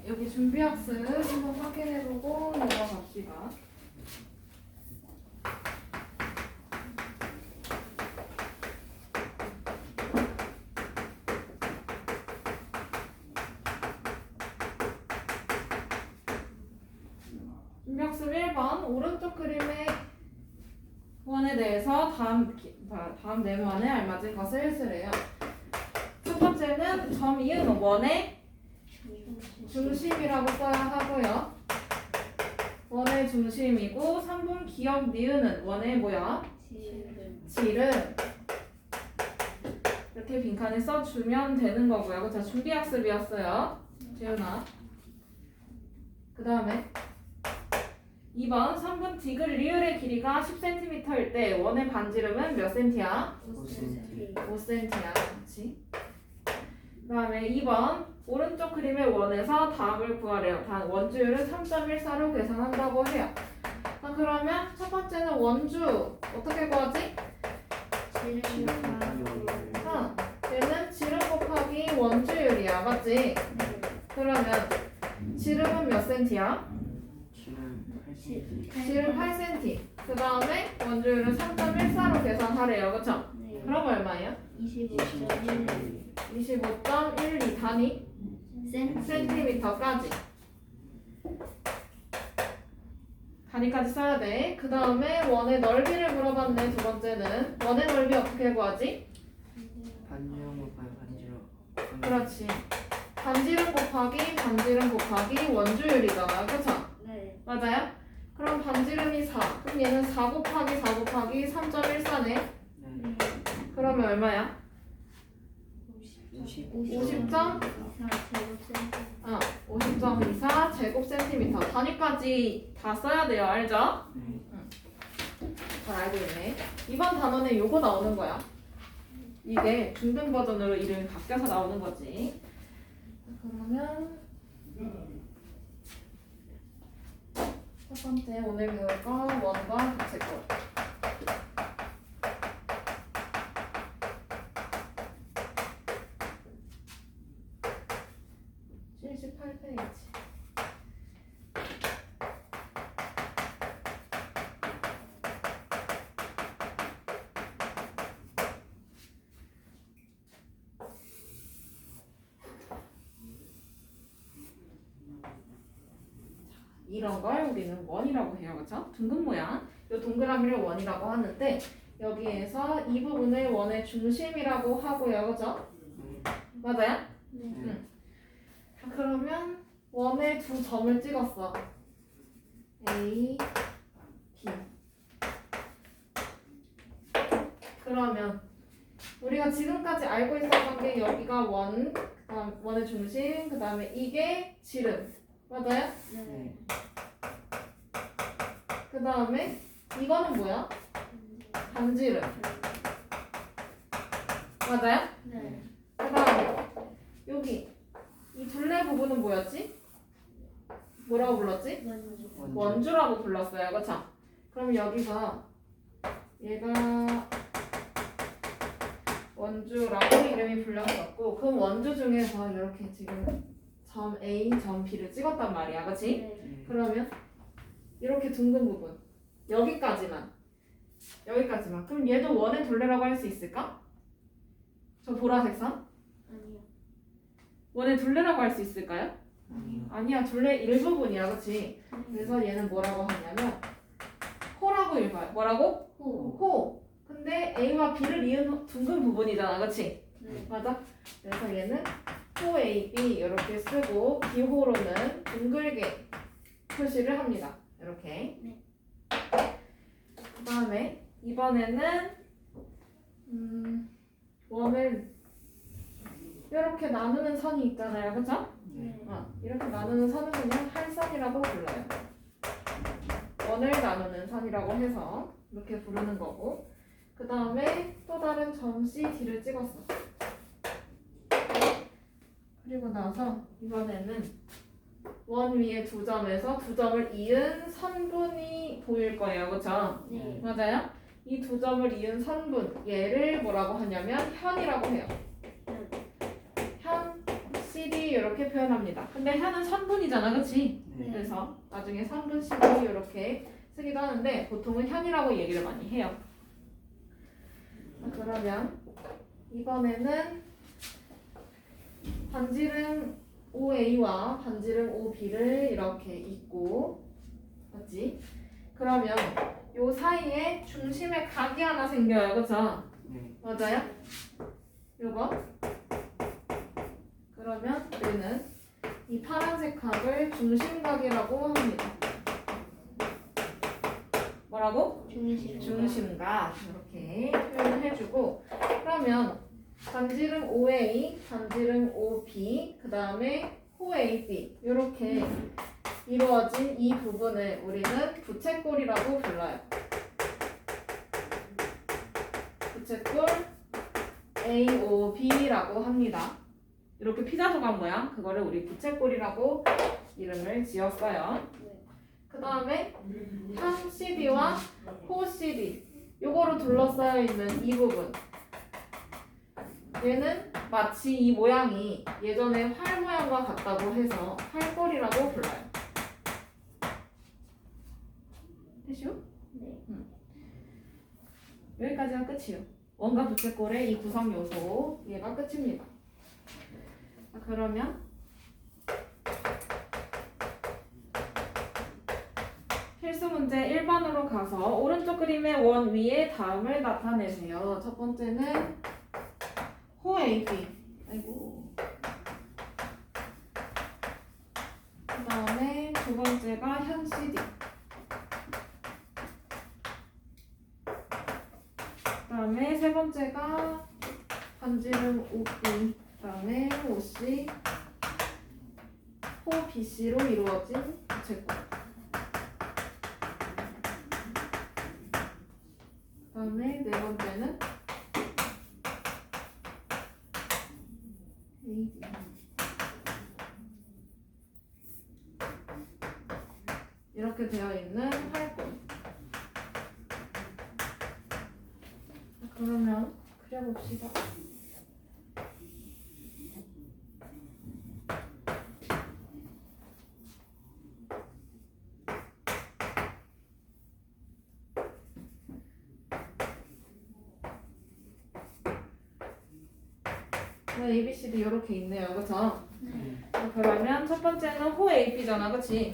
여기 준비학습 한번 확인해보고 넘어갑시다. 준비학습 1번 오른쪽 그림의 원에 대해서 다음 네모안에 알맞은 것을 쓰래요. 첫 번째는 점 이은 원의 중심이라고 써야 하고요. 원의 중심이고 3분 기억 니은은 원의 뭐야? 질은 이렇게 빈칸에 써주면 되는 거고요. 그쵸? 준비학습이었어요. 재훈아. 그 다음에 2번 3분 디귿 리을의 길이가 10cm일 때 원의 반지름은 몇 cm야? 5cm야. 그렇지? 그 다음에 2번 오른쪽 그림의 원에서 답을 구하래요. 원주율은 3.14로 계산한다고 해요. 그러면 첫 번째는 원주 어떻게 구하지? 얘는 지름 곱하기 원주율이야. 맞지? 그러면 지름은 몇 cm야? 지름 8cm. 그 다음에 원주율은 3.14로 계산하래요. 그쵸? 그럼 얼마예요? 25.12 단위 센티미터까지. 단위까지 써야 돼. 그 다음에 원의 넓이를 물어봤네. 두 번째는 원의 넓이 어떻게 구하지? 반지름 곱하기 반지름. 그렇지. 반지름 곱하기 원주율이잖아. 그쵸? 네. 맞아요? 그럼 반지름이 4. 그럼 얘는 4 곱하기 4 곱하기 3.14네. 네. 그러면 얼마야? 50점. 50.24 제곱센티미터. 단위까지 다 써야 돼요. 알죠? 네. 잘 알고 있네. 이번 단원에 요거 나오는 거야. 이게 중등 버전으로 이름이 바뀌어서 나오는 거지. 그러면 첫 번째 오늘 배울 거 원과 부채꼴. 78페이지. 이런 걸 우리는 원이라고 해요. 그렇죠? 둥근 모양. 이 동그라미를 원이라고 하는데 여기에서 이 부분을 원의 중심이라고 하고요. 그렇죠? 맞아요? 네. 자, 그러면 원에 두 점을 찍었어. A, B. 그러면 우리가 지금까지 알고 있었던 게 여기가 원, 그다음 원의 중심, 그 다음에 이게 지름. 맞아요? 네. 그 다음에 이거는 뭐야? 반지름. 맞아요? 네. 그 다음에 여기 이 둘레 부분은 뭐였지? 뭐라고 불렀지? 원주라고 불렀어요. 그쵸? 그럼 여기서 얘가 원주라고 이름이 불렸었고 그 원주 중에서 이렇게 지금 점 A, 점 B를 찍었단 말이야. 그치? 네. 그러면 이렇게 둥근 부분 여기까지만 그럼 얘도 원의 둘레라고 할 수 있을까? 저 보라색 선? 아니요. 원의 둘레라고 할 수 있을까요? 아니요. 아니야, 둘레 일부분이야. 그치? 그래서 얘는 뭐라고 하냐면 호라고 읽어요. 뭐라고? 호. 근데 A와 B를 이은 둥근 부분이잖아. 그치? 네. 맞아? 그래서 얘는 호 A, B 이렇게 쓰고 B호로는 둥글게 표시를 합니다. 이렇게. 네. 그 다음에 이번에는 원을 이렇게 나누는 선이 있잖아요. 그쵸? 네. 이렇게 나누는 선은 그냥 할선이라고 불러요. 원을 나누는 선이라고 해서 이렇게 부르는 거고 그 다음에 또 다른 점 C, D를 찍었어. 그리고 나서 이번에는 원 위에 두 점에서 두 점을 이은 선분이 보일 거예요. 그쵸? 네. 맞아요? 이 두 점을 이은 선분 얘를 뭐라고 하냐면 현이라고 해요. 현 CD 이렇게 표현합니다. 근데 현은 선분이잖아, 그치? 네. 그래서 나중에 선분식으로 이렇게 쓰기도 하는데 보통은 현이라고 얘기를 많이 해요. 자, 그러면 이번에는 반지름 OA와 반지름 OB를 이렇게 있고, 맞지? 그러면 요 사이에 중심의 각이 하나 생겨요, 그쵸? 네. 맞아요? 요거. 그러면 우리는 이 파란색 각을 중심각이라고 합니다. 뭐라고? 중심각. 이렇게 표현을 해주고, 그러면 반지름 OA, 반지름 OB, 그 다음에 OAB 이렇게 이루어진 이 부분을 우리는 부채꼴이라고 불러요. 부채꼴 AOB라고 합니다. 이렇게 피자 조각 모양, 그거를 우리 부채꼴이라고 이름을 지었어요. 그 다음에 현 CD와 호 CD 요거로 둘러싸여 있는 이 부분, 얘는 마치 이 모양이 예전에 활 모양과 같다고 해서 활꼴이라고 불러요. 됐슈? 네. 여기까지가 끝이요. 원과 부채꼴의 이 구성 요소, 얘가 끝입니다. 자, 그러면 필수 문제 1번으로 가서 오른쪽 그림의 원 위에 다음을 나타내세요. 첫 번째는 호 AB. 아이고. 그 다음에 두 번째가 현 CD. 그 다음에 세 번째가 반지름 OB. 그 다음에 OC, 호 BC로 이루어진 부채꼴. 그 다음에 네 번째는 AB. 이렇게 되어 있는 활꼴. 그러면 그려봅시다. ABCD 이렇게 있네요, 그쵸? 네. 그러면 첫 번째는 호 AB잖아, 그치?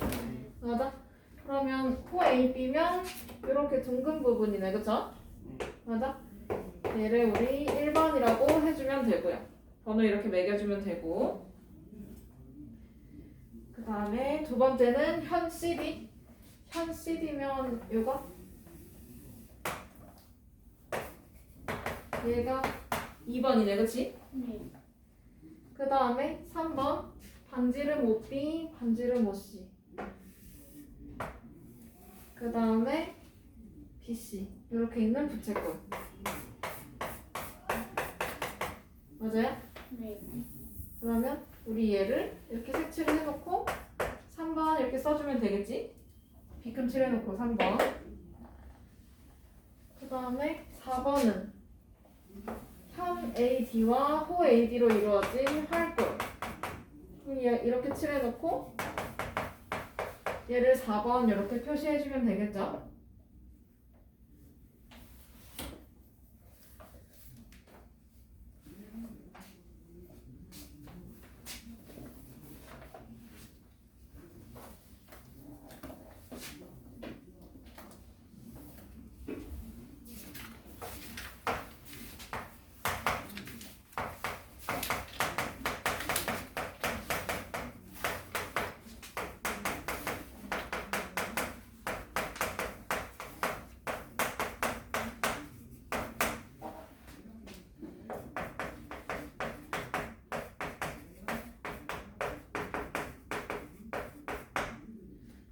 맞아? 그러면 호 AB면 이렇게 둥근 부분이네, 그쵸? 맞아? 얘를 우리 1번이라고 해주면 되고요. 번호 이렇게 매겨주면 되고, 그 다음에 두 번째는 현 CD. 현 CD면 이거? 얘가 2번이네, 그치? 네. 그 다음에 3번 반지름 OB, 반지름 OC. 그 다음에 BC 이렇게 있는 부채꼴. 맞아요? 네. 그러면 우리 얘를 이렇게 색칠을 해놓고 3번 이렇게 써주면 되겠지? 비금 칠해놓고 3번. 그 다음에 4번은 현 AD와 호 AD로 이루어진 활꼴. 이렇게 칠해놓고 얘를 4번 이렇게 표시해주면 되겠죠?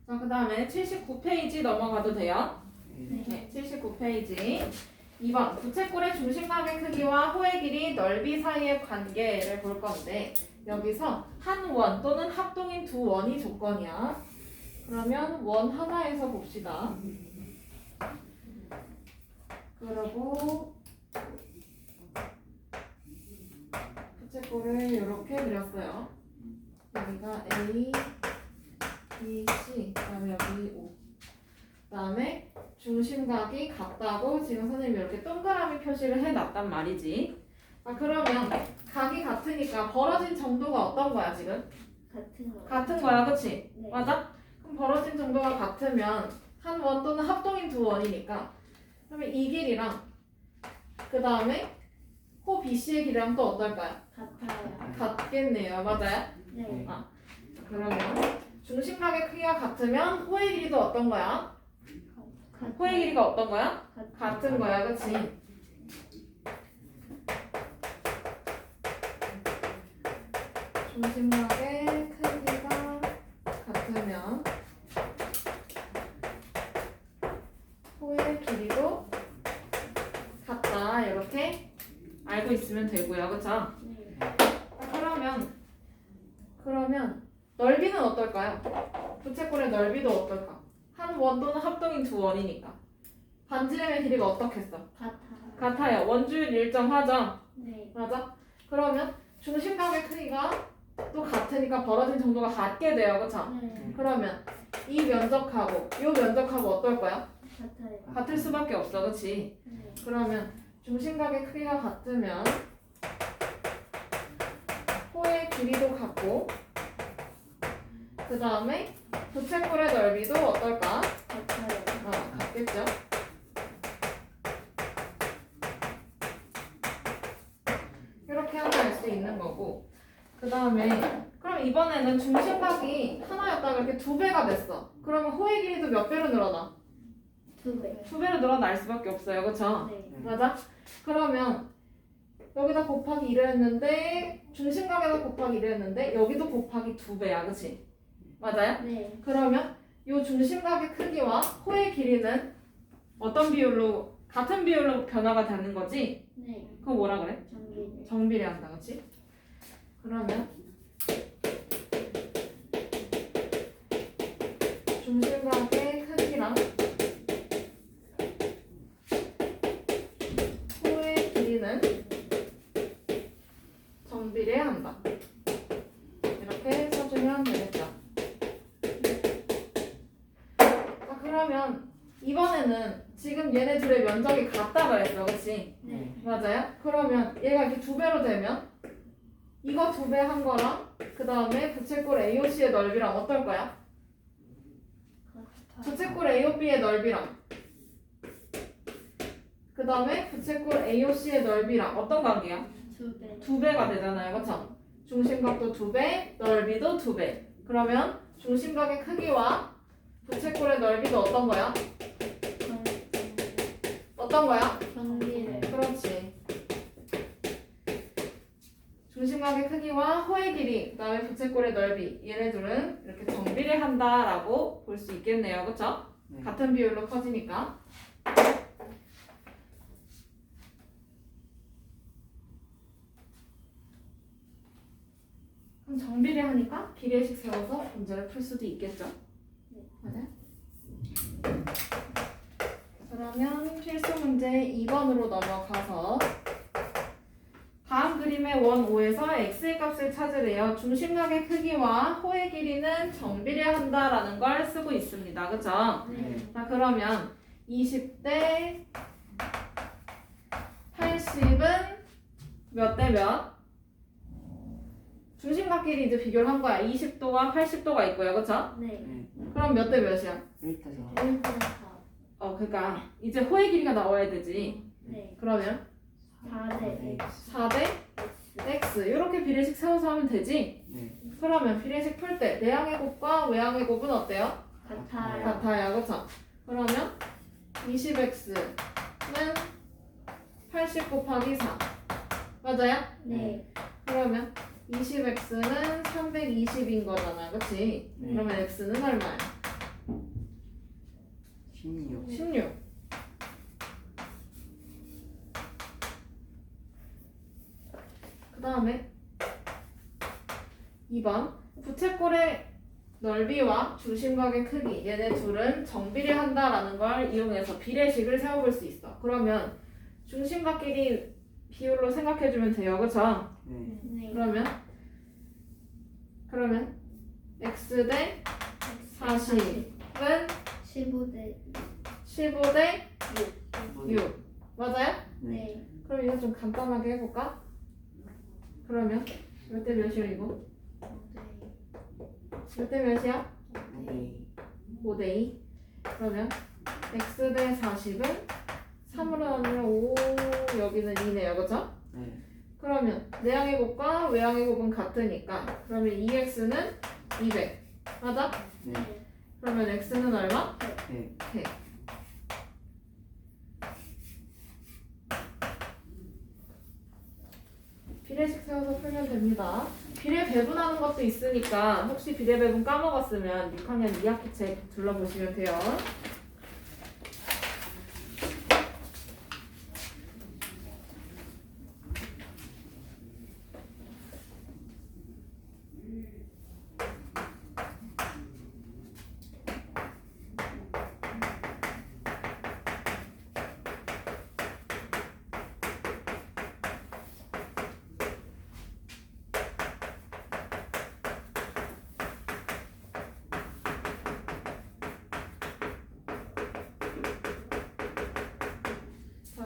자, 그 다음에 79페이지 넘어가도 돼요? 네, 79페이지. 2번 부채꼴의 중심각의 크기와 호의 길이, 넓이 사이의 관계를 볼 건데 여기서 한 원 또는 합동인 두 원이 조건이야. 그러면 원 하나에서 봅시다. 그리고 부채꼴을 이렇게 그렸어요. 여기가 A, B, C, 그다음에 여기 O. 그다음에 중심각이 같다고 지금 선생님이 이렇게 동그라미 표시를 해놨단 말이지. 아 그러면 각이 같으니까 벌어진 정도가 어떤 거야 지금? 같은 거. 같은 거야, 그치? 네. 맞아? 그럼 벌어진 정도가 같으면 한 원 또는 합동인 두 원이니까 그러면 이 길이랑 그 다음에 호 BC의 길이랑 또 어떨까요? 같아요. 같겠네요, 맞아요? 네. 그러면 중심각의 크기가 같으면 호의 길이도 어떤 거야? 호의 길이가 어떤 거야? 같은 거야, 그치? 중심각의 크기가 같으면 호의 길이도 같다, 이렇게 알고 있으면 되고요, 그쵸? 네. 그러면 넓이는 어떨까요? 부채꼴의 넓이도 어떨까? 한 원 또는 합동인 두 원이니까 반지름의 길이가 어떻겠어? 같아요. 같아요. 원주율 일정하죠? 네. 맞아? 그러면 중심각의 크기가 또 같으니까 벌어진 정도가 같게 돼요, 그쵸? 네. 그러면 이 면적하고 이 면적하고 어떨 거야? 같아요. 같을 수밖에 없어, 그치? 네. 그러면 중심각의 크기가 같으면 호의 길이도 같고 그 다음에 부채꼴의 넓이도 어떨까? 같아요. 같겠죠? 이렇게 하면 알 수 있는 거고 그 다음에 그럼 이번에는 중심각이 하나였다가 이렇게 두 배가 됐어. 그러면 호의 길이도 몇 배로 늘어나? 2배. 두 배로 늘어날 수밖에 없어요, 그쵸? 네. 맞아? 그러면 여기다 곱하기 1을 했는데 중심각에다 곱하기 1을 했는데 여기도 곱하기 2배야, 그치? 맞아요? 네. 그러면 이 중심각의 크기와 호의 길이는 어떤 비율로 같은 비율로 변화가 되는 거지? 네. 그거 뭐라 그래? 전기를. 정비례한다, 그치? 그러면 중심각의 크기랑 호의 길이는 정비례한다. 이렇게 써주면 되겠죠. 그러면 이번에는 지금 얘네 둘의 면적이 같다 그랬어, 그치? 네. 맞아요? 그러면 얘가 이렇게 두 배로 되면 이거 두 배 한 거랑 그 다음에 부채꼴 AOC의 넓이랑 어떨 거야? 부채꼴 AOB의 넓이랑 그 다음에 부채꼴 AOC의 넓이랑 어떤 관계야? 2배. 두 배가 되잖아요, 그쵸? 중심각도 두 배, 넓이도 두 배. 그러면 중심각의 크기와 부채꼴의 넓이도 어떤 거야? 어떤 거야? 전기를. 그렇지. 중심각의 크기와 호의 길이, 그다음에 부채꼴의 넓이, 얘네 둘은 이렇게 정비를 한다라고 볼 수 있겠네요, 그렇죠? 네. 같은 비율로 커지니까. 그럼 정비를 하니까 비례식 세워서 문제를 풀 수도 있겠죠? 네. 맞아요? 그러면 필수 문제 2번으로 넘어가서 다음 그림의 원 5에서 x의 값을 찾으래요. 중심각의 크기와 호의 길이는 정비례한다라는 걸 쓰고 있습니다. 그쵸? 네. 자 그러면 20대 80은 몇 대 몇? 중심각끼리 이제 비교를 한 거야. 20도와 80도가 있고요. 그쵸? 네. 그럼 몇 대 몇이야? 1타서 1.4. 그러니까 이제 호의 길이가 나와야 되지. 네. 그러면 4대 4대 x 이렇게 비례식 세워서 하면 되지. 네. 그러면 비례식 풀 때 내항의 곱과 외항의 곱은 어때요? 같아요. 같아요. 그쵸? 그러면 20x는 80 곱하기 4 맞아요? 네. 그러면 20x는 320인 거잖아. 그치? 네. 그러면 x는 얼마야? 16. 16. 그 다음에 2번 부채꼴의 넓이와 중심각의 크기 얘네 둘은 정비례한다라는 걸 이용해서 비례식을 세워볼 수 있어. 그러면 중심각끼리 비율로 생각해주면 돼요. 그쵸? 네. 네. 그러면 그러면 x 대 40은 15대 15대 6. 6 맞아요? 네. 그럼 이거 좀 간단하게 해볼까? 그러면 몇 대 몇이야 이거? 몇 대 몇이야? 네. 5대2 그러면 x 대 40은 3으로 나누면 5 여기는 2네요 그쵸? 네. 그러면 내항의 곱과 외항의 곱은 같으니까 그러면 2x는 200 맞아? 네. 그러면 x는 얼마? 네. 100 비례식 세워서 풀면 됩니다. 비례 배분하는 것도 있으니까 혹시 비례 배분 까먹었으면 6학년 2학기 책 둘러보시면 돼요.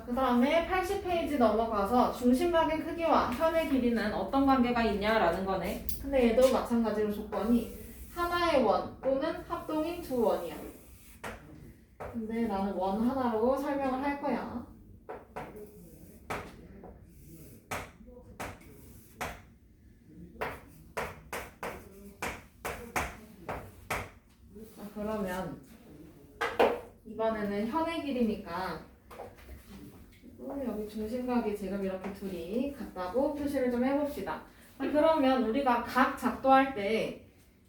그 다음에 80페이지 넘어가서 중심각의 크기와 현의 길이는 어떤 관계가 있냐라는 거네. 근데 얘도 마찬가지로 조건이 하나의 원 또는 합동인 두 원이야. 근데 나는 원 하나로 설명을 할 거야. 자, 그러면 이번에는 현의 길이니까 여기 중심각이 지금 이렇게 둘이 같다고 표시를 좀 해봅시다. 그러면 우리가 각 작도할 때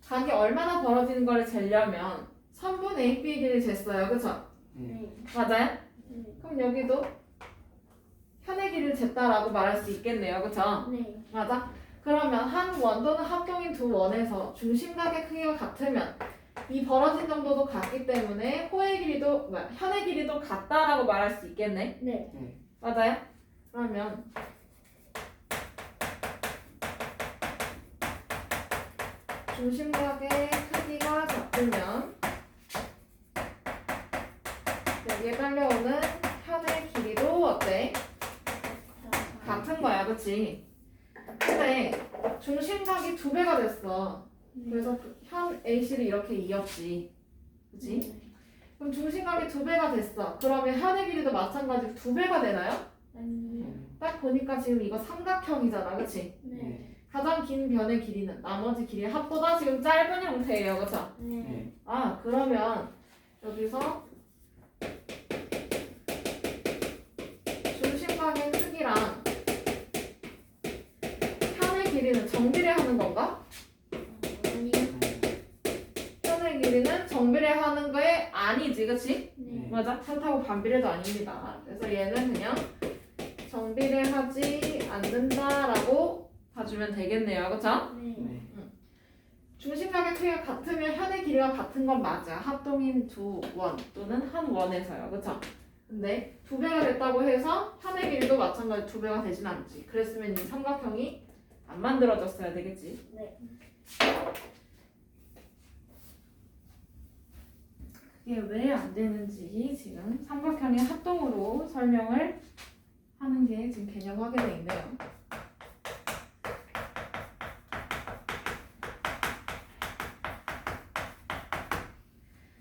각이 얼마나 벌어지는 걸 재려면 선분 AB의 길이를 쟀어요. 그쵸? 네. 맞아요? 네. 그럼 여기도 현의 길이를 쟀다라고 말할 수 있겠네요. 그쵸? 네. 맞아? 그러면 한 원 또는 합동인 두 원에서 중심각의 크기가 같으면 이 벌어진 정도도 같기 때문에 호의 길이도 현의 길이도 같다라고 말할 수 있겠네. 네. 네. 맞아요? 그러면 중심각의 크기가 같으면 여기에 딸려오는 현의 길이도 어때? 같은 거야, 그치? 근데 중심각이 2배가 됐어. 그래서 현 AC를 이렇게 이었지. 그치? 그럼 중심각이 2배가 됐어. 그러면 현의 길이도 마찬가지로 2배가 되나요? 아니요. 딱 보니까 지금 이거 삼각형이잖아. 그치? 네. 가장 긴 변의 길이는 나머지 길이의 합보다 지금 짧은 형태예요. 그쵸? 네. 네. 아, 그러면 여기서 중심각의 크기랑 현의 길이는 정비례하는 건가? 아니요. 현의 길이는 정비례하는 거에 아니지. 그치? 네. 맞아? 그렇다고 반비례도 아닙니다. 그래서 얘는 그냥 정비례하지 않는다라고 봐주면 되겠네요. 그쵸? 네. 네. 중심각의 크기가 같으면 현의 길이가 같은 건 맞아. 합동인 두 원 또는 한 원에서요. 그쵸? 근데 2배가 됐다고 해서 현의 길이도 마찬가지 2배가 되진 않지. 그랬으면 이 삼각형이 안 만들어졌어야 되겠지. 네. 이게 왜 안 되는지 지금 삼각형의 합동으로 설명을 하는 게 지금 개념 확인돼 있네요.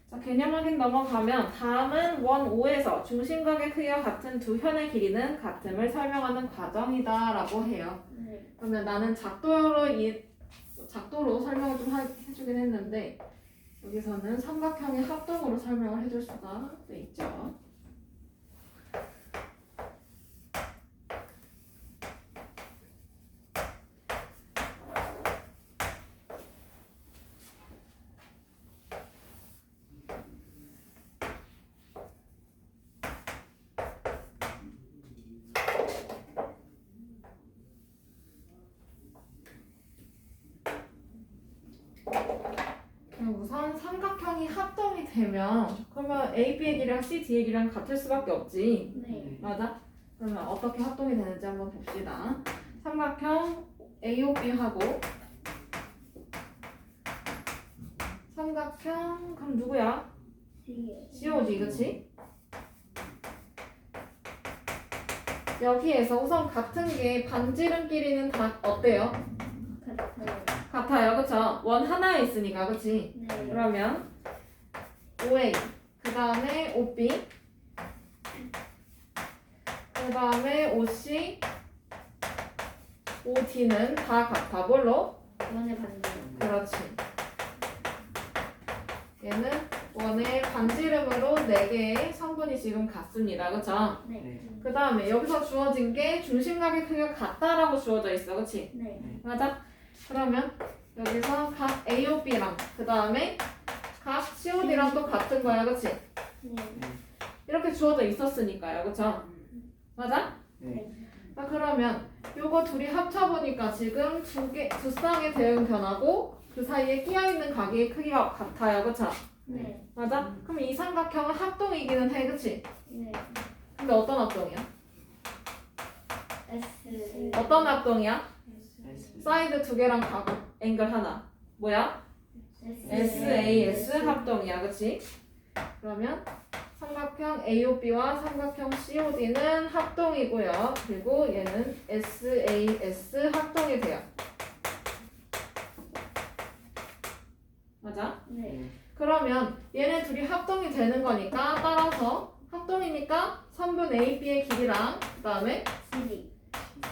자, 개념 확인 넘어가면 다음은 원 5에서 중심각의 크기가 같은 두 현의 길이는 같음을 설명하는 과정이다라고 해요. 네. 그러면 나는 작도로 설명을 좀 해주긴 했는데 여기서는 삼각형의 합동으로 설명을 해줄 수가 돼 있죠. 우선 삼각형이 합동이 되면 그러면 AB의 길이랑 CD의 길이랑 같을 수밖에 없지. 네. 맞아? 그러면 어떻게 합동이 되는지 한번 봅시다. 삼각형 AOB하고 삼각형 그럼 누구야? C. COD 그치? 여기에서 우선 같은 게 반지름끼리는 다 어때요? 같아요. 같아요 그쵸? 원 하나에 있으니까 그치? 네. 그러면 OA 그 다음에 OB 그 다음에 OC OD는 다 같아 뭘로? 원의 반지름. 그렇지 얘는 원의 반지름으로 4개의 성분이 지금 같습니다 그쵸? 네. 그 다음에 여기서 주어진 게 중심각의 크기가 같다라고 주어져 있어 그치? 네. 맞아? 그러면 여기서 각 AOB랑 그 다음에 각 COD랑 또 같은 거야 그치? 네. 이렇게 주어져 있었으니까요 그쵸? 맞아? 네. 자, 그러면 요거 둘이 합쳐보니까 지금 두 쌍의 대응 변하고 그 사이에 끼어있는 각의 크기가 같아요 그쵸? 네. 맞아? 그럼 이 삼각형은 합동이기는 해 그치? 네. 근데 어떤 합동이야? S. 어떤 합동이야? S. 사이드 2개랑 가고 앵글 하나 뭐야? SAS 합동이야 그치? 그러면 삼각형 AOB와 삼각형 COD는 합동이고요 그리고 얘는 SAS 합동이 돼요 맞아? 네. 그러면 얘네 둘이 합동이 되는 거니까 따라서 합동이니까 3분 AB의 길이랑 그 다음에 CD.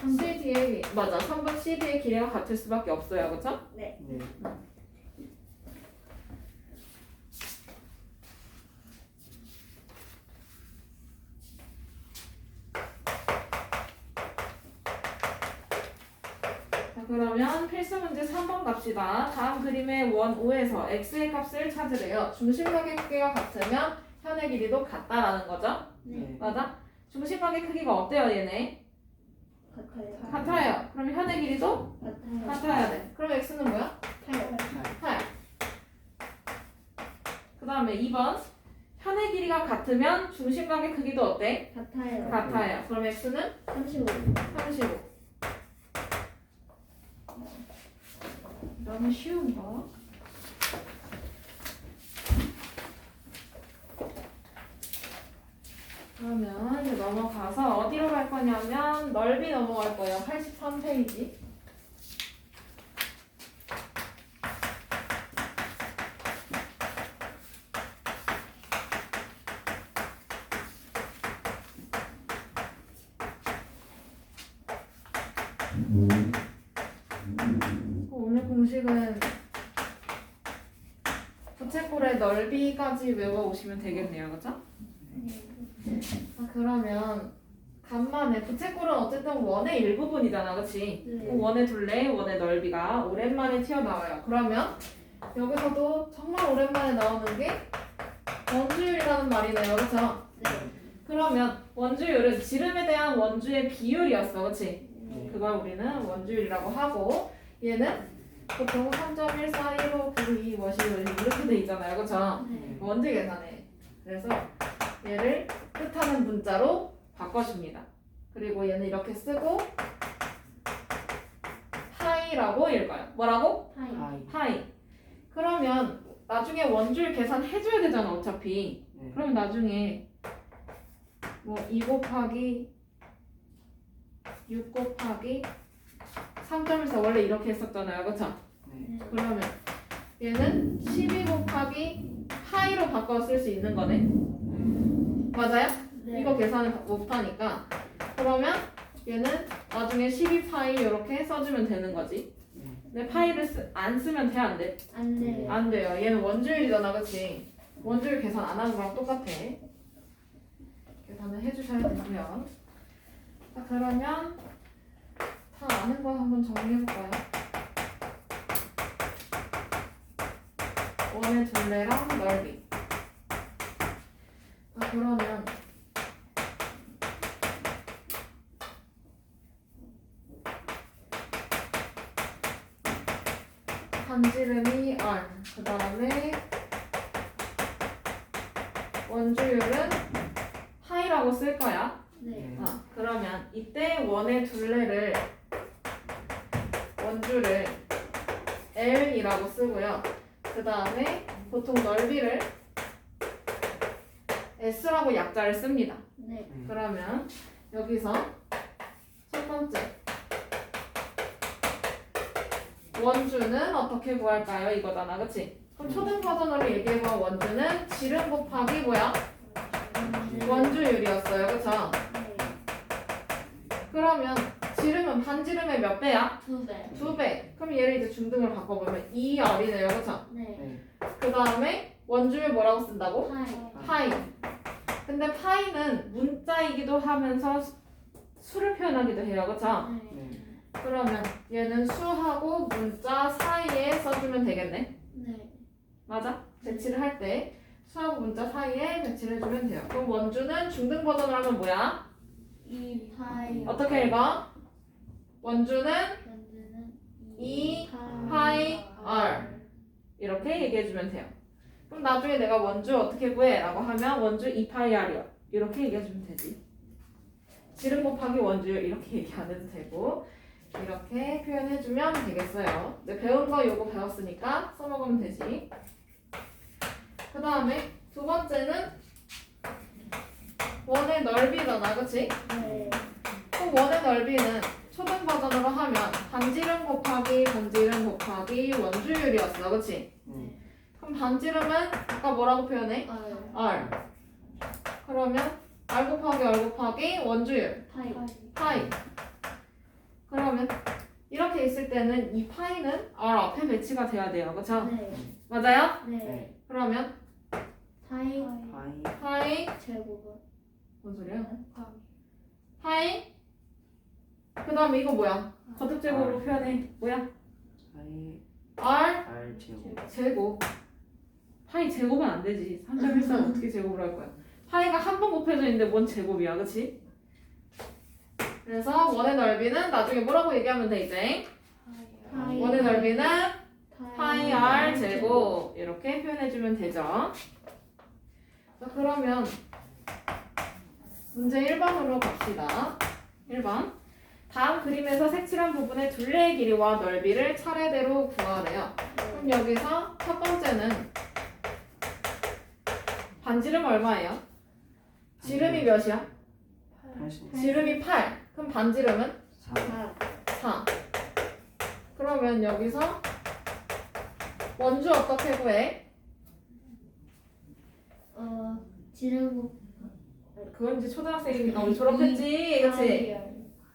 CD의 맞아 3분 CD의 길이가 같을 수밖에 없어요 그쵸? 네. 네. 자 그러면 필수 문제 3번 갑시다. 다음 그림의 원 5에서 x의 값을 찾으래요. 중심각의 크기가 같으면 현의 길이도 같다라는 거죠. 네. 맞아? 중심각의 크기가 어때요 얘네? 같아요. 같아요. 그럼 현의 길이도 같아요. 같아야 돼. 그럼 x는 뭐야? 8. 8. 그 다음에 2번 현의 길이가 같으면 중심각의 크기도 어때? 같아요. 같아요. 그럼 x는 35. 35. 너무 쉬운 거. 그러면 이제 넘어가서 어디로 갈 거냐면 넓이 넘어갈 거예요. 83페이지. 오늘 공식은 부채꼴의 넓이까지 외워오시면 되겠네요. 그죠? 그러면 간만에 부채꼴은 어쨌든 원의 일부분이잖아. 그치? 네. 원의 둘레, 원의 넓이가 오랜만에 튀어나와요. 그러면 여기서도 정말 오랜만에 나오는 게 원주율이라는 말이네요. 그쵸? 네. 그러면 원주율은 지름에 대한 원주의 비율이었어. 그치? 네. 그걸 우리는 원주율이라고 하고 얘는 보통 3.1415 92 워시율 이렇게 돼 있잖아요. 그쵸? 네. 원주 계산해. 그래서 얘를 뜻하는 문자로 바꿔줍니다. 그리고 얘는 이렇게 쓰고 파이라고 읽어요. 뭐라고? 파이. 하이. 파이. 그러면 나중에 원주율 계산해줘야 되잖아 어차피. 네. 그러면 나중에 뭐 2 곱하기 6 곱하기 3.14 원래 이렇게 했었잖아요. 그쵸? 네. 그러면 얘는 12 곱하기 파이로 바꿔 쓸 수 있는 거네. 맞아요? 네. 이거 계산을 못하니까. 그러면 얘는 나중에 12파이 이렇게 써주면 되는 거지. 네. 근데 파이를 안 쓰면 돼? 안 돼? 안 돼요. 안 돼요. 얘는 원주율이잖아. 그치? 원주율 계산 안 하는 거랑 똑같아. 계산을 해주셔야 되고요. 자, 그러면 다 아는 거 한번 정리해볼까요? 원의 둘레랑 넓이. 자, 그러면 반지름이 R, 그 다음에 원주율은 파이라고 쓸 거야. 네. 그러면 이때 원의 둘레를 원주를 L이라고 쓰고요. 그 다음에 보통 넓이를 S라고 약자를 씁니다. 네. 그러면 여기서 첫 번째 원주는 어떻게 구할까요? 이거잖아, 그치? 그럼 초등 버전으로 얘기해봐. 원주는 지름 곱하기 뭐야? 원주율이었어요, 그쵸? 네. 그러면 지름은 반지름의 몇 배야? 2배. 2배. 그럼 얘를 이제 중등으로 바꿔보면 2R이네요, 그쵸? 네. 네. 그 다음에 원주율 뭐라고 쓴다고? 파이. 파이. 근데 파이는 문자이기도 하면서 수를 표현하기도 해요, 그쵸? 네. 네. 그러면 얘는 수하고 문자 사이에 써주면 되겠네. 네. 맞아? 배치를 할 때 수하고 문자 사이에 배치를 해주면 돼요. 그럼 원주는 중등 버전으로 하면 뭐야? 2파이. 어떻게 읽어? 원주는 원주는 2파이 R 이렇게 얘기해주면 돼요. 그럼 나중에 내가 원주 어떻게 구해? 라고 하면 원주 2파이 R이요. 이렇게 얘기해주면 되지. 지름 곱하기 원주율 이렇게 얘기 안 해도 되고 이렇게 표현해주면 되겠어요. 근데 배운 거 요거 배웠으니까 써먹으면 되지. 그 다음에 두 번째는 원의 넓이잖아, 그치? 네. 그럼 원의 넓이는 초등 버전으로 하면 반지름 곱하기 반지름 곱하기 원주율이었어, 그치? 네. 그럼 반지름은 아까 뭐라고 표현해? R. 그러면 R 곱하기 R 곱하기 원주율 파이. 파이. 그러면 이렇게 있을 때는 이 파이는 R 앞에 배치가 돼야 돼요, 그쵸? 네. 맞아요? 네. 그러면 파이. 파이. 파이 제곱은 뭔 소리야? 파이 그 다음에 이거 뭐야? 거듭 제곱으로 표현해. 뭐야? 파이. R R 제곱. 제곱. 파이 제곱은 안 되지. 3.14는 어떻게 제곱을 할 거야? 파이가 한 번 곱해져 있는데 뭔 제곱이야, 그치? 그래서 원의 넓이는 나중에 뭐라고 얘기하면 돼, 이제? 파이. 원의 넓이는 파이 R 제곱 이렇게 표현해주면 되죠. 자, 그러면 문제 1번으로 갑시다. 1번. 다음 그림에서 색칠한 부분의 둘레의 길이와 넓이를 차례대로 구하래요. 그럼 여기서 첫 번째는 반지름 얼마예요? 지름이 몇이야? 80. 지름이 8. 그럼 반지름은 4. 4. 그러면 여기서 원주 어떻게 구해? 지름 그건 이제 초등학생이니까 우리 졸업했지, 그치?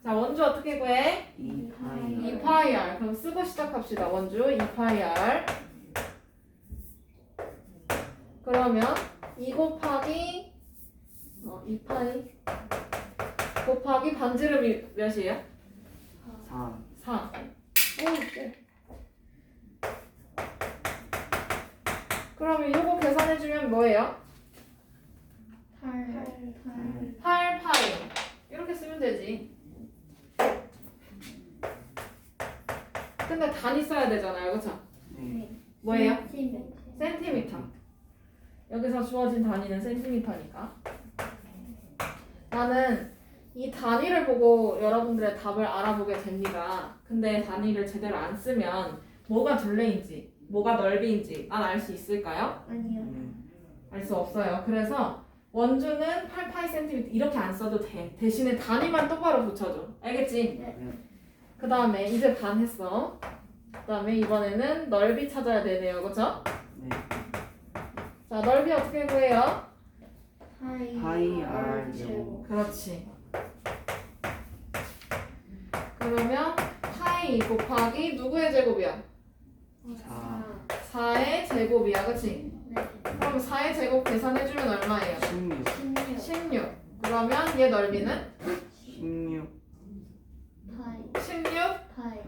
자, 원주 어떻게 구해? 2파이. 2파이 R. 그럼 쓰고 시작합시다. 원주 2파이 R. 그러면 2 곱하기 2파이 곱하기 반지름이 몇이에요? 4. 4. 그러면 이거 계산해주면 뭐예요? 8 파이. 이렇게 쓰면 되지. 근데 단위 써야 되잖아요, 그쵸? 네. 뭐예요? 센티미터. 여기서 주어진 단위는 센티미터니까. 나는 이 단위를 보고 여러분들의 답을 알아보게 됩니다. 근데 단위를 제대로 안 쓰면 뭐가 둘레인지, 뭐가 넓이인지 난 알 수 있을까요? 아니요. 네. 알 수 없어요. 그래서 원주는 8cm 이렇게 안 써도 돼. 대신에 단위만 똑바로 붙여줘. 알겠지? 네. 그 다음에 이제 반 했어. 그 다음에 이번에는 넓이 찾아야 되네요. 그쵸? 네. 자, 넓이 어떻게 구해요? 파이 R 제곱. 그렇지. 그러면 파이 곱하기 누구의 제곱이야? 4. 4의 제곱이야. 그치? 네. 그럼 4의 제곱 계산해주면 얼마예요? 16. 16. 그러면 얘 넓이는? 16. 16 파이.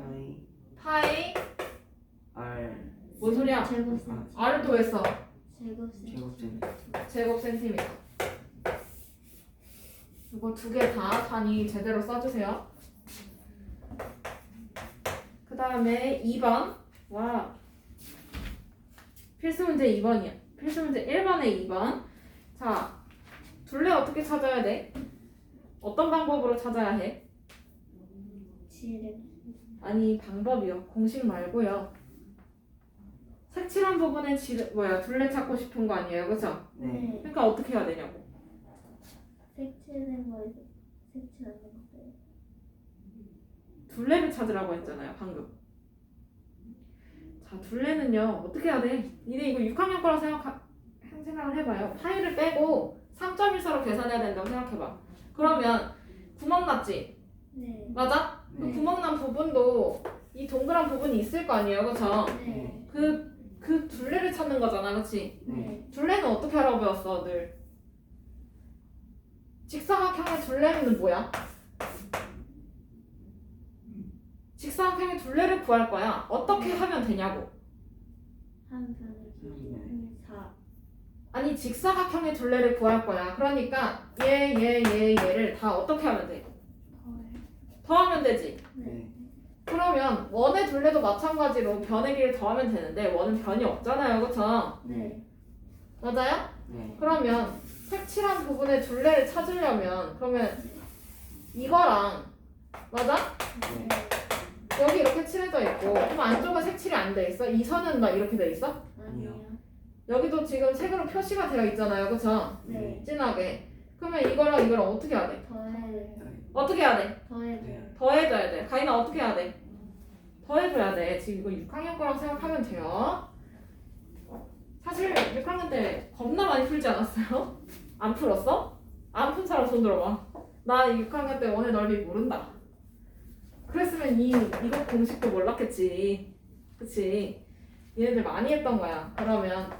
파이 R 뭔 소리야? 제곱 R을 또 왜 써? 제곱셈. 제곱 센티미터. 이거 두 개 다 단위 제대로 써주세요. 그 다음에 2번. 와. 필수 문제 2번이야. 필수 문제 1번에 2번. 자, 둘레 어떻게 찾아야 돼? 어떤 방법으로 찾아야 해? 지름 아니, 방법이요. 공식 말고요. 색칠한 부분에 둘레 찾고 싶은 거 아니에요, 그죠? 네. 그러니까 어떻게 해야 되냐고. 색칠된 거에서 색칠하는 거예요. 둘레를 찾으라고 했잖아요, 방금. 자, 둘레는요, 어떻게 해야 돼? 니네 이거 6학년 거라고 생각을 해봐요. 파이를 빼고 3.14로 계산해야 된다고 생각해봐. 그러면 구멍 났지? 네. 맞아? 그 네. 구멍 난 부분도 이 동그란 부분이 있을 거 아니에요, 그쵸? 네. 그 둘레를 찾는 거잖아, 그치? 네. 둘레는 어떻게 하라고 배웠어, 늘? 직사각형의 둘레는 뭐야? 직사각형의 둘레를 구할 거야. 어떻게 하면 되냐고. 한 변의 길이 4. 아니, 직사각형의 둘레를 구할 거야. 그러니까 얘를 다 어떻게 하면 돼? 더하면 되지. 네. 그러면 원의 둘레도 마찬가지로 변의 길을 더하면 되는데 원은 변이 없잖아요, 그쵸? 네. 맞아요? 네. 그러면 색칠한 부분의 둘레를 찾으려면 그러면 이거랑 맞아? 네. 여기 이렇게 칠해져 있고 그럼 안쪽은 색칠이 안 돼 있어? 이 선은 막 이렇게 돼 있어? 아니요. 여기도 지금 색으로 표시가 되어 있잖아요, 그쵸? 네. 진하게. 그러면 이거랑 어떻게 해야 돼? 더해. 어떻게 해야 돼? 더해. 네. 더해줘야 돼. 가인아 어떻게 해야 돼? 더해줘야 돼. 지금 이거 6학년 거라고 생각하면 돼요. 사실 6학년 때 겁나 많이 풀지 않았어요? 안 풀었어? 안 푼 사람 손 들어봐. 나 6학년 때 원의 넓이 모른다. 그랬으면 이거 공식도 몰랐겠지. 그치? 얘네들 많이 했던 거야. 그러면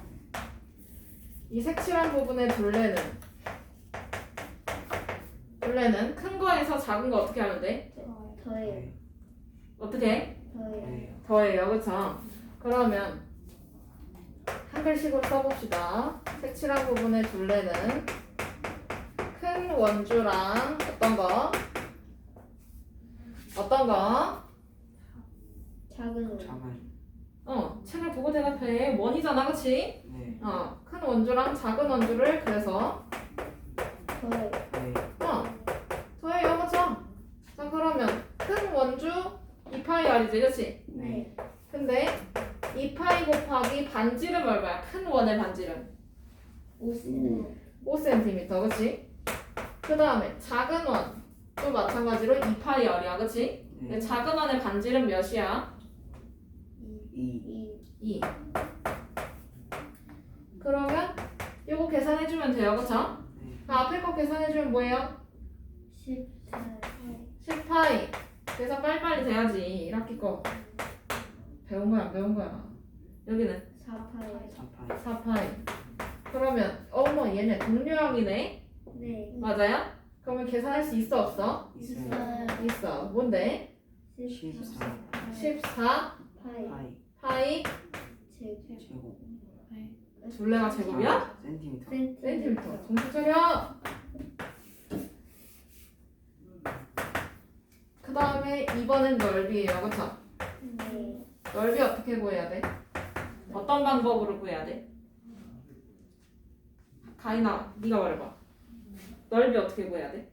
이 색칠한 부분의 둘레는 큰 거에서 작은 거 어떻게 하면 돼? 더해. 네. 어떻게 해? 더해. 네. 더해요, 그쵸? 그러면 한글식으로 써봅시다. 색칠한 부분의 둘레는 큰 원주랑 어떤 거? 작은 원. 작은. 책을 보고 대답해. 원이잖아, 그치? 네. 큰 원주랑 작은 원주를 그래서 더해. 네. 더해요, 그쵸? 자, 그러면 큰 원주 2파이R이지, 그치? 네. 근데 2파이 곱하기 반지름 얼마야? 큰 원의 반지름 5cm. 5cm, 그치? 그 다음에 작은 원도 마찬가지로 2파이R이야, 그치? 네. 작은 원의 반지름 몇이야? 2. 2. 그러면 이거 계산해주면 돼요, 그쵸? 네. 그 앞에 거 계산해주면 뭐예요? 14. 10파이. 계산 빨리빨리 돼야지. 1학기 거. 배운 거야, 안 배운 거야? 여기는 4파이. 4파이. 4파이. 그러면 어머 얘네 동류형이네. 네. 맞아요? 그러면 계산할 수 있어 없어? 있어요. 있어. 뭔데? 14. 14 파이. 파이. 파이 제곱. 둘레가 제곱이야? 센티미터. 센티미터. 정신 차려. 그 다음에 2번은 넓이에요, 그쵸? 네. 넓이 어떻게 구해야 돼? 어떤 방법으로 구해야 돼? 가인아, 네가 말해봐. 넓이 어떻게 구해야 돼?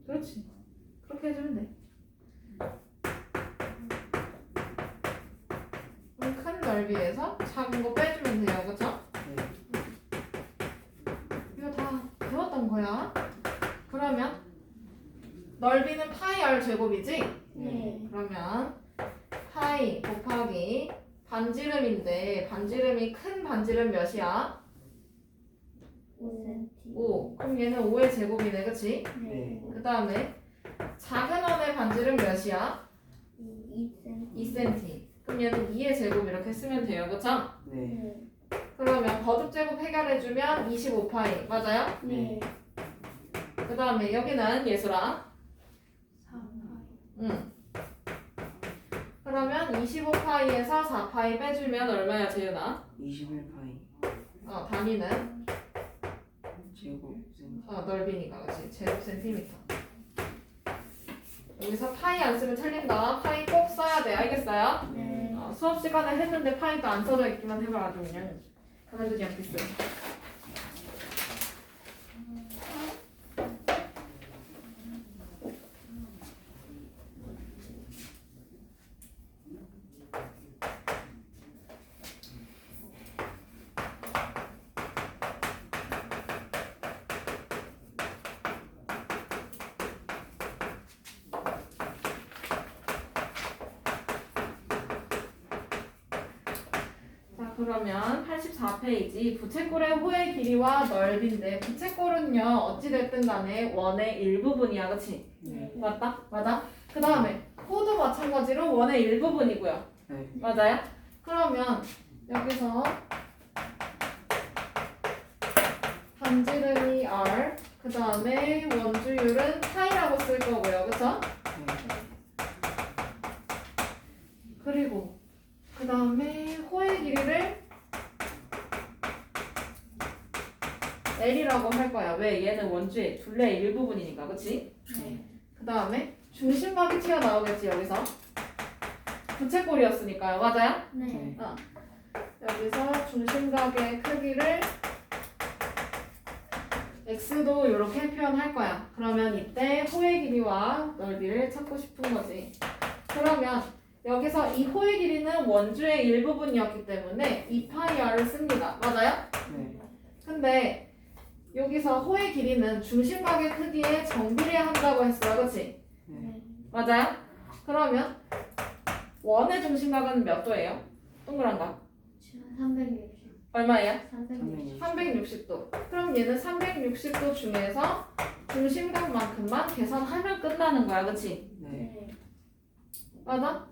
그렇지. 그렇게 해주면 돼. 그럼 큰 넓이에서 작은 거 빼주면 돼요, 그쵸? 네. 이거 다 배웠던 거야. 그러면 넓이는 파이 r 제곱이지? 네. 그러면 파이 곱하기 반지름인데 반지름이 큰 반지름 몇이야? 5cm. 5. 그럼 얘는 5의 제곱이네, 그치? 네. 그 다음에 작은 원의 반지름 몇이야? 2cm. 2cm. 그럼 얘는 2의 제곱 이렇게 쓰면 돼요, 그쵸? 네. 네. 그러면 거듭 제곱 해결해주면 25파이. 맞아요? 네. 그 다음에 여기는 예술아. 4파이. 응. 그러면 25파이에서 4파이 빼주면 얼마야, 재윤아? 21파이. 단위는? 제곱 센티. 넓이니까, 그치? 제곱 센티미터. 여기서 파이 안 쓰면 틀린다. 파이 꼭 써야 돼. 알겠어요? 네. 수업 시간에 했는데 파이도 안 써져 있기만 해봐가지고 그냥 가만두지 않겠어요. 그러면 84페이지 부채꼴의 호의 길이와 넓이인데 부채꼴은요 어찌됐든 간에 원의 일부분이야 그치? 네. 맞다? 맞아? 그 다음에 호도 마찬가지로 원의 일부분이고요 네. 맞아요? 그러면 여기서 반지름이 R 그 다음에 원주율은 파이라고 쓸 거고요 그쵸? 그리고 그 다음에 호의 길이를 L이라고 할 거야. 왜? 얘는 원주의 둘레의 일부분이니까, 그치? 네. 그 다음에 중심각이 튀어나오겠지, 여기서. 부채꼴이었으니까요. 맞아요? 네. 여기서 중심각의 크기를 X도 이렇게 표현할 거야. 그러면 이때 호의 길이와 넓이를 찾고 싶은 거지. 그러면 여기서 이 호의 길이는 원주의 일부분이었기 때문에 2파이R을 씁니다. 맞아요? 네. 근데 여기서 호의 길이는 중심각의 크기에 정비례한다고 했어요. 그치? 네. 맞아요? 그러면 원의 중심각은 몇 도예요? 동그란 각. 360. 얼마예요? 360. 360도. 그럼 얘는 360도 중에서 중심각만큼만 계산하면 끝나는 거야. 그치? 네. 네. 맞아?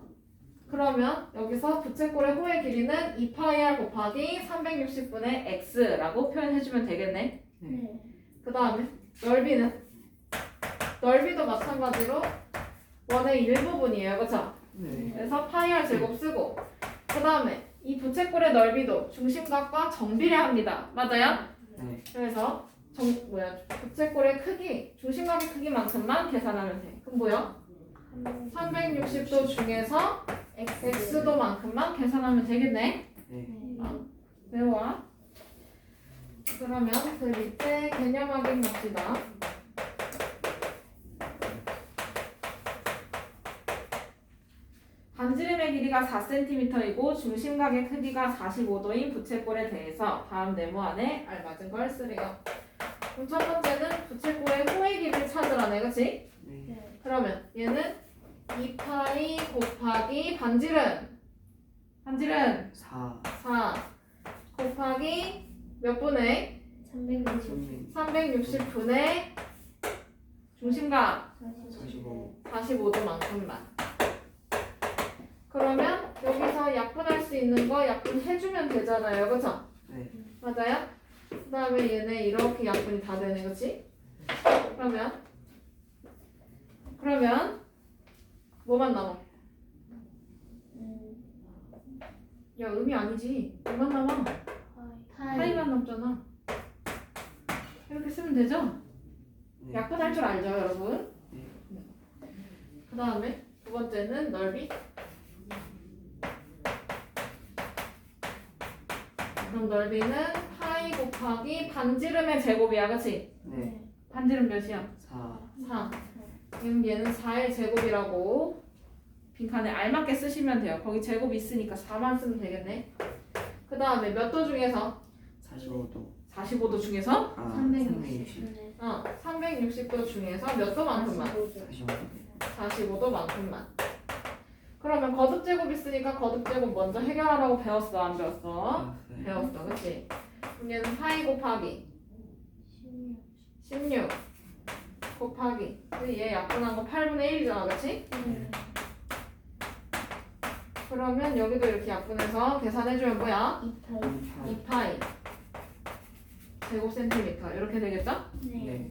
그러면 여기서 부채꼴의 호의 길이는 2파이R 곱하기 360분의 x라고 표현해주면 되겠네. 네. 그 다음에 넓이는? 넓이도 마찬가지로 원의 일부분이에요. 그쵸? 네. 그래서 파이R 제곱 쓰고 그 다음에 이 부채꼴의 넓이도 중심각과 정비례합니다. 맞아요? 네. 그래서 부채꼴의 크기, 중심각의 크기만큼만 계산하면 돼. 그럼 뭐야? 360도 중에서 x도만큼만 계산하면 되겠네. 네. 외워. 그러면 그 밑에 개념 확인 봅시다. 반지름의 길이가 4cm이고 중심각의 크기가 45도인 부채꼴에 대해서 다음 네모안에 알맞은 걸 쓰래요. 그럼 첫 번째는 부채꼴의 호의 길이를 찾으라네, 그치? 네. 그러면 얘는 2파이 곱하기 반지름 4. 4 곱하기 몇 분의 360. 360분의 중심각 45. 45도만큼만. 그러면 여기서 약분할 수 있는 거 약분해주면 되잖아요. 그쵸? 네. 맞아요? 그 다음에 얘네 이렇게 약분이 다 되네. 그치? 그러면 뭐만 남아? 야, 음이 아니지. 뭐만 남아? 파이만 남잖아. 이렇게 쓰면 되죠? 네. 약분할 줄 알죠, 여러분? 네. 그 다음에 두 번째는 넓이. 그럼 넓이는 파이 곱하기 반지름의 제곱이야, 그치? 네. 반지름 몇이야? 4. 4. 그럼 얘는 4의 제곱이라고 빈칸에 알맞게 쓰시면 돼요. 거기 제곱 있으니까 4만 쓰면 되겠네. 그 다음에 몇 도 중에서? 45도. 45도 중에서? 360. 360도 중에서 몇 도만큼만? 45도. 45도만큼만. 그러면 거듭제곱 있으니까 거듭제곱 먼저 해결하라고 배웠어? 안 배웠어? 네. 배웠어. 그치? 그럼 얘는 파이 곱하기 16 곱하기 얘 약분한 거 8분의 1이잖아. 그치? 그러면 여기도 이렇게 약분해서 계산해주면 뭐야? 2파이 제곱 센티미터 이렇게 되겠죠? 네.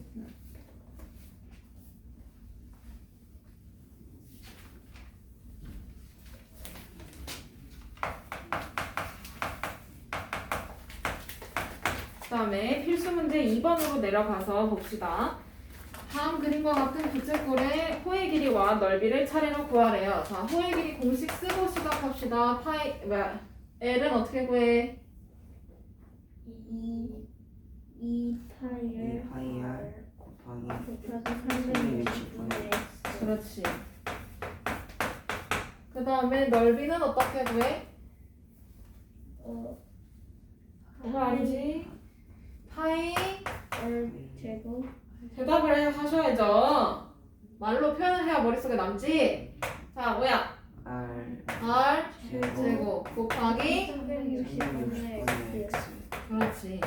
그 다음에 필수 문제 2번으로 내려가서 봅시다. 다음 그림과 같은 부채꼴의 호의 길이와 넓이를 차례로 구하래요. 자, 호의 길이 공식 쓰고 시작합시다. L은 어떻게 구해? 2파이를 2파이R 곱하기 곱하기 360분의 그렇지. 그 다음에 넓이는 어떻게 구해? 그거 아니지. 파이 제곱 대답을 하셔야죠. 말로 표현을 해야 머릿속에 남지. 자, 뭐야? R R 제곱 곱하기 360분의 X. 그렇지.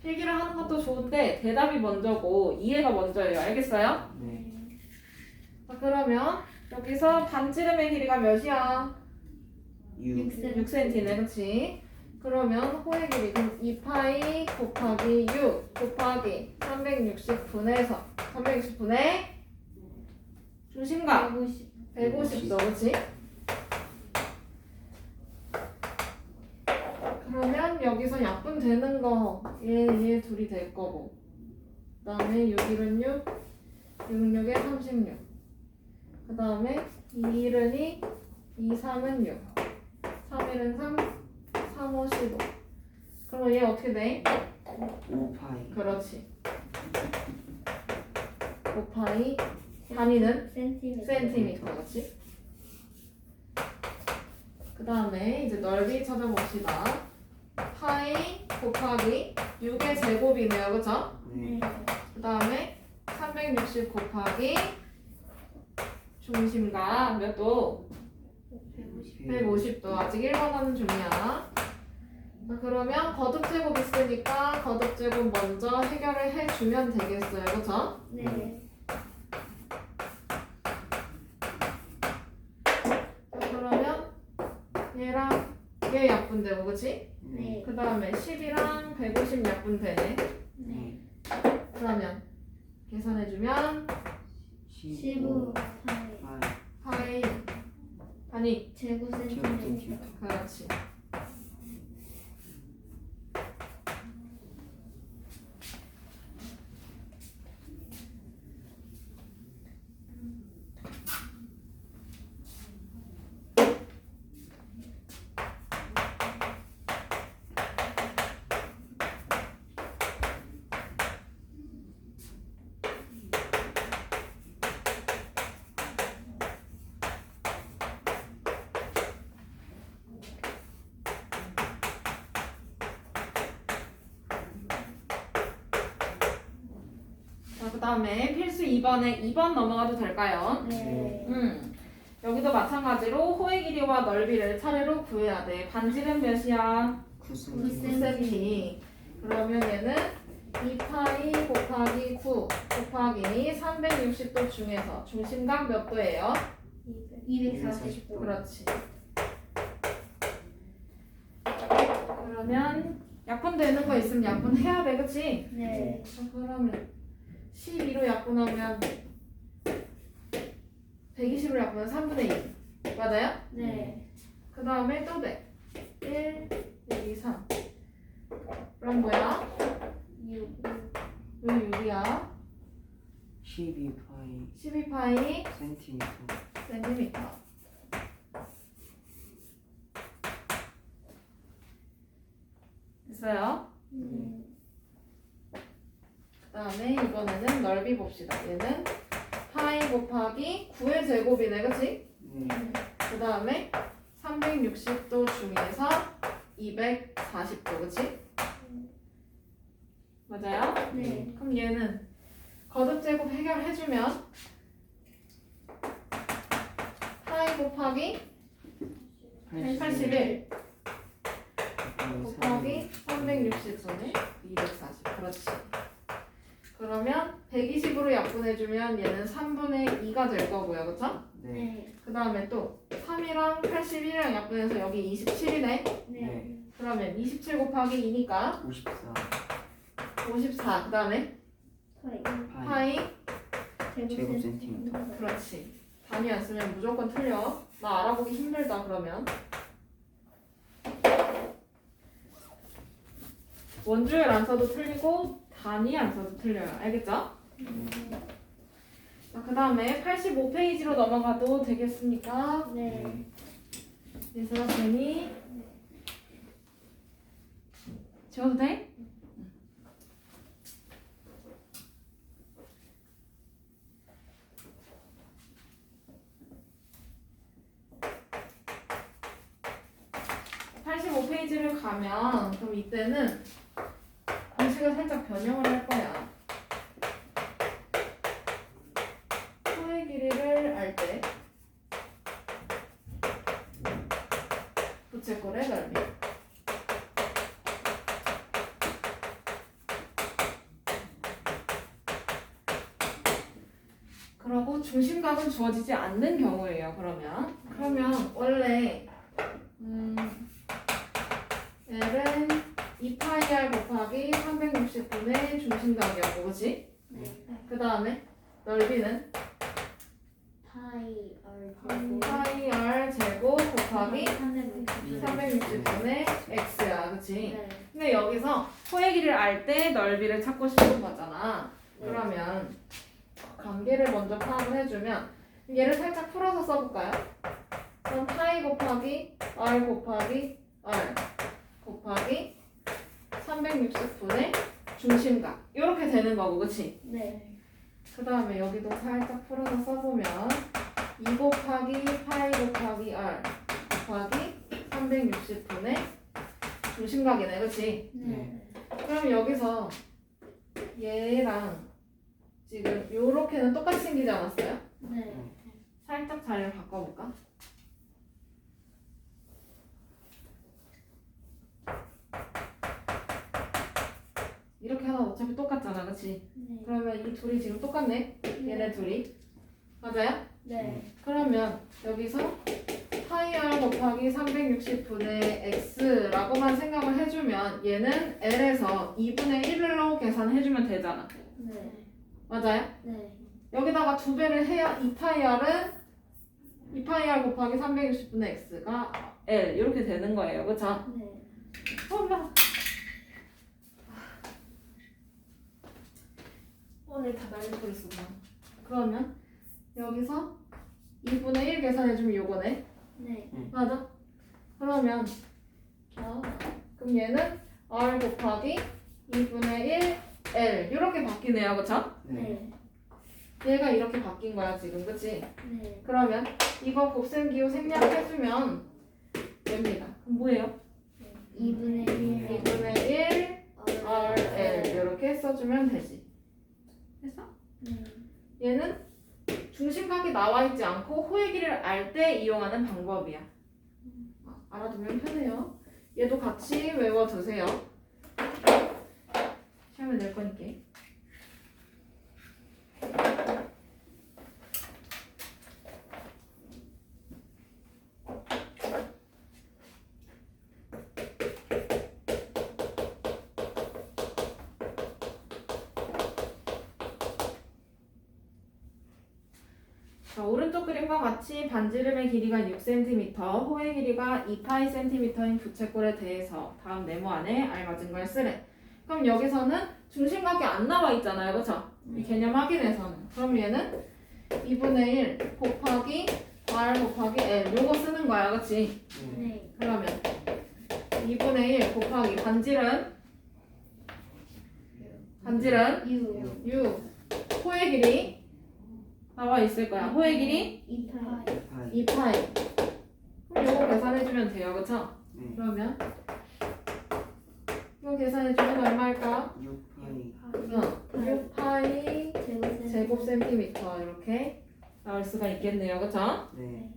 필기를 하는 것도 좋은데 대답이 먼저고 이해가 먼저예요. 알겠어요? 네. 자, 그러면 여기서 반지름의 길이가 몇이야? 6 6cm네, 그렇지? 그러면 호의 길이 그럼 2파이 곱하기 6 곱하기 360분의 중심각 150도, 그렇지? 그러면 여기서 약분되는 거 얘 둘이 될 거고 그 다음에 6일은 6 6은 6에 36 그 다음에 2일은 2 2, 3은 6 3일은 3 3, 5, 15 그럼 얘 어떻게 돼? 5파이 그렇지 곱하기 단위는 센티미터, 그렇지? 그 다음에 이제 넓이 찾아봅시다. 파이 곱하기 6의 제곱이네요, 그쵸? 네. 그 다음에 360 곱하기 중심각 몇 도? 150도. 아직 1번 하는 중이야. 자, 그러면 거듭제곱 있으니까 거듭제곱 먼저 해결을 해주면 되겠어요, 그쵸? 네. 자, 그러면 얘랑 얘 약분되고, 그치? 네. 그 다음에 10이랑 150 약분되네. 네. 그러면 계산해주면 15 파이 아니 제곱 센티미터. 그렇지. 자, 그 다음에 필수 2번에 2번 넘어가도 될까요? 네. 여기도 마찬가지로 호의 길이와 넓이를 차례로 구해야 돼. 반지름 몇이야? 9cm 9cm. 그러면 얘는 2파이 곱하기 9 곱하기 360도 중에서 중심각 몇 도예요? 240도. 그렇지. 그러면 약분되는 거 있으면 약분해야 돼, 그치? 네. 그러면 12로 약분하면 120으로 약분하면 3분의 2 맞아요? 네. 그 다음에 또 돼. 1, 2, 3 그럼 뭐야? 6. 왜 6이야? 12파이 12파이 센티미터 센티미터. 됐어요? 그 다음에 이번에는 넓이 봅시다. 얘는 파이 곱하기 9의 제곱이네, 그치? 네. 그 다음에 360도 중에서 240도, 그치? 맞아요? 네. 그럼 얘는 거듭제곱 해결해주면 파이 곱하기 81 곱하기 360분의 240 그렇지. 그러면 120으로 약분해주면 얘는 3분의 2가 될 거고요, 그쵸? 네. 네. 그 다음에 또 3이랑 81이랑 약분해서 여기 27이네. 네. 그러면 27 곱하기 2니까 54 54. 그 다음에 파이 파이 제곱 센티미터. 그렇지. 단위 안 쓰면 무조건 틀려. 나 알아보기 힘들다 그러면. 원주율 안 써도 틀리고 단위 안 써도 틀려요. 알겠죠? 자, 그 다음에 85페이지로 넘어가도 되겠습니까? 네. 그래서 괜히 지워도 돼? 85페이지를 가면 그럼 이때는 공식을 살짝 변형을 할 거야. 호의 길이를 알 때 여기서 중심각은 주어지지 않는 경우예요. 그러면 원래 L은 2파이r 곱하기 360분의 중심각이었고, 그치? 네. 그 다음에 넓이는 파이 R 파이r 제곱 곱하기 360. 360분의 x야, 그치? 네. 근데 여기서 호의 길이를 알 때 넓이를 찾고 싶은 거잖아. 네. 그러면 관계를 먼저 파악을 해주면 얘를 살짝 풀어서 써볼까요? 그럼 파이 곱하기 r 곱하기 r 곱하기 360분의 중심각 이렇게 되는 거고, 그치? 네. 그 다음에 여기도 살짝 풀어서 써보면 2 곱하기 파이 곱하기 r 곱하기 360분의 중심각이네, 그치? 네. 그럼 여기서 얘랑 지금 요렇게는 똑같이 생기지 않았어요? 네. 살짝 자리를 바꿔볼까? 이렇게 하나 어차피 똑같잖아, 그치? 네. 그러면 이 둘이 지금 똑같네? 얘네 둘이 맞아요? 네. 그러면 여기서 파이 r 곱하기 360분의 x라고만 생각을 해주면 얘는 L에서 2분의 1로 계산해주면 되잖아. 네. 맞아요? 네. 여기다가 두 배를 해야 2파이 r은 2파이 r 곱하기 360분의 x가 L 이렇게 되는 거예요. 그쵸? 네. 엄마 오늘 다 날려버렸어. 그러면 여기서 2분의 1 계산해주면 요거네. 네. 맞아? 그러면 그럼 얘는 r 곱하기 2분의 1 L 이렇게 바뀌네요. 그쵸? 네. 얘가 이렇게 바뀐 거야 지금. 그치? 네. 그러면 이거 곱셈기호 생략해주면 됩니다. 그럼 뭐예요? 2분의 1 2분의 1 RL 이렇게 써주면 되지. 됐어? 네. 얘는 중심각이 나와 있지 않고 호의 길이를 알 때 이용하는 방법이야. 알아두면 편해요. 얘도 같이 외워두세요. 시험에 낼 거니까. 자, 오른쪽 그림과 같이 반지름의 길이가 6cm, 호의 길이가 2파이cm인 부채꼴에 대해서 다음 네모 안에 알맞은 걸 쓰래. 그럼 여기서는 중심각이 안 나와 있잖아요. 그쵸? 이 개념 확인해서는. 그럼 얘는 2분의 1 곱하기 r 곱하기 l 요거 쓰는 거야. 그치? 네. 그러면 2분의 1 곱하기 반지름 U 6 호의 길이 나와 있을 거야. 호의 길이 2파이 2파이. 그럼 요거 계산해주면 돼요. 그쵸? 네. 그러면 이거 계산해주면 얼마일까? 6파이 6파이 제곱 센티미터 이렇게 나올 수가 있겠네요. 그쵸? 네.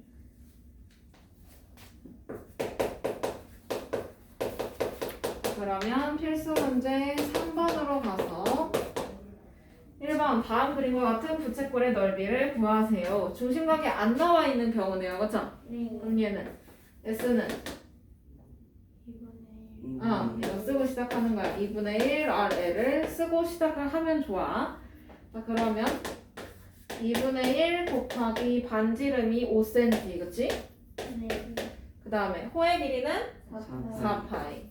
그러면 필수 문제 3번으로 가서 1번 다음 그림과 같은 부채꼴의 넓이를 구하세요. 중심각이 안 나와 있는 경우네요. 그쵸? 네. 그럼 얘는 S는 2분의 1 이거 쓰고 시작하는 거야. 2분의 1 RL을 쓰고 시작을 하면 좋아. 자, 그러면 2분의 1 곱하기 반지름이 5cm, 그치? 네. 그 다음에 호의 길이는 4파이.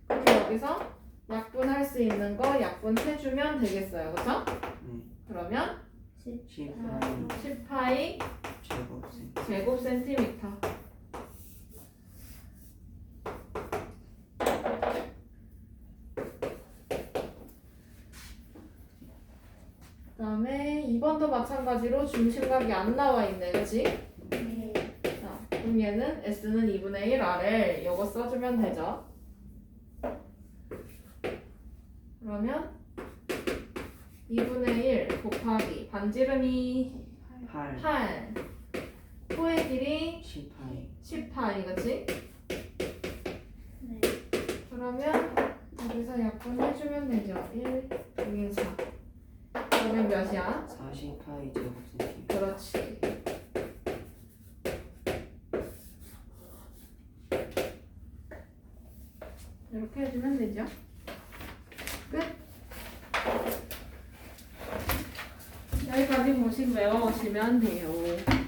그럼 여기서 약분할 수 있는 거 약분해주면 되겠어요. 그쵸? 네. 그러면 10파이 10파이 제곱 센티미터. 그 다음에 2번도 마찬가지로 중심각이 안 나와 있네. 그치? 네. 자, 그럼 얘는 S는 2분의 1 RL 요거 써주면 되죠. 그러면 2분의 1 곱하기 반지름이 8 8 호의 길이 10파이 10파이 그치? 네. 그러면 여기서 약분해주면 되죠. 1 2 4 그러면 몇이야? 4 40파이 제곱 센티미터. 그렇지. 이렇게 해주면 되죠. 끝. 여기까지 공식 외워오시면 돼요.